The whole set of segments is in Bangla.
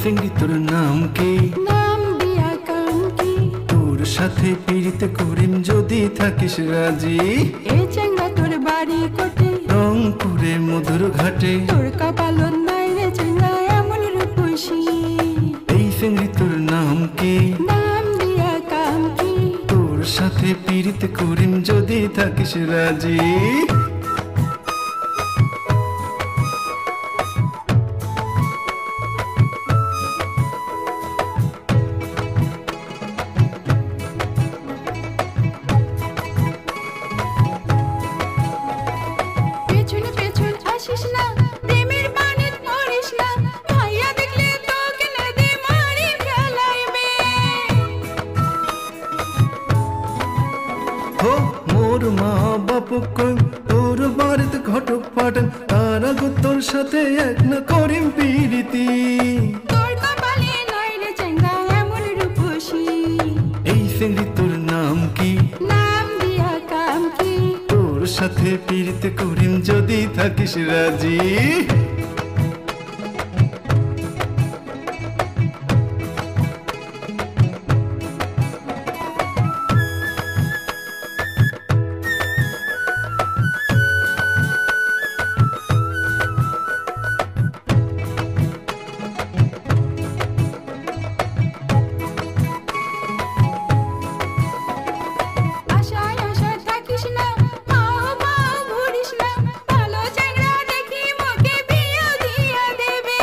সিংড়ি তোর নাম কি? নাম দিয়া কাম কি? তোর সাথে পীড়িত করিম যদি থাকিস রাজি। এ চেঙ্গা তোর বাড়ি কোটে? রংপুরে মধুর ঘাটে। তোর কপালত নাই রে চেঙ্গা এমন রূপসী। এই সিংড়ি তোর নাম কি? নাম দিয়া কাম কি? তোর সাথে পীড়িত করিম যদি থাকিস রাজি। পেছনে পেছন আসিস না, প্রেমের বানে পড়িস না, ভাইয়া দেখলে তোকে নদী মারি ফেলাইবে। হো মোর মা বাপু কই তোর বাড়িতে ঘটক পাঠান, তার আগে তোর সাথে এক না করিম পীড়িতি। তোর কপালে নাই রে চেঙ্গা এমন রূপসী। এই সিংড়ি তোর নাম কি? নাম দিয়া কাম কি? তোর সাথে পীড়িত করিম যদি থাকিস রাজি। আশায় আশায় থাকিস না, পাও পাও ঘুরিস না, ভালো চেঙ্গা দেখি মোকে বিয়ে দিয়া দেবে।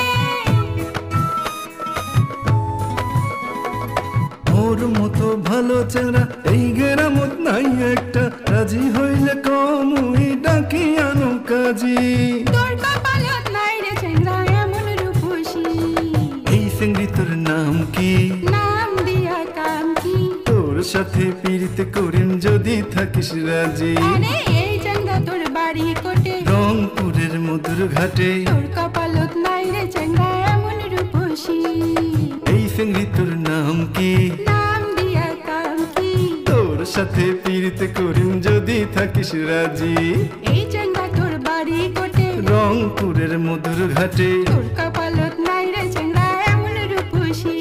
ওর মতো ভালো চেহারা এই গ্রামত নাই একটা, রাজি হইলে কমুই ডাকি আনো কাজী। তোর কপালত নাই রে চেঙ্গা এমন রূপসী। এই সিংড়ি তোর নাম কি? নাম দিয়া কাম কি? তোর সাথে পীড়িত করিম যদি থাকিস রাজি। আরে এই চেঙ্গা তোর বাড়ি কোটে? রংপুরের মধুর ঘাটে। তোর কপালত নাই রে চেঙ্গা এমন রূপসী। এই সিংড়ি তোর নাম কি? নাম দিয়া কাম কি? তোর সাথে পীড়িত করিম যদি থাকিস রাজি। এই চেঙ্গা তোর বাড়ি কোটে? রংপুরের মধুর ঘাটে। তোর কপালত নাই রে চেঙ্গা এমন রূপসী।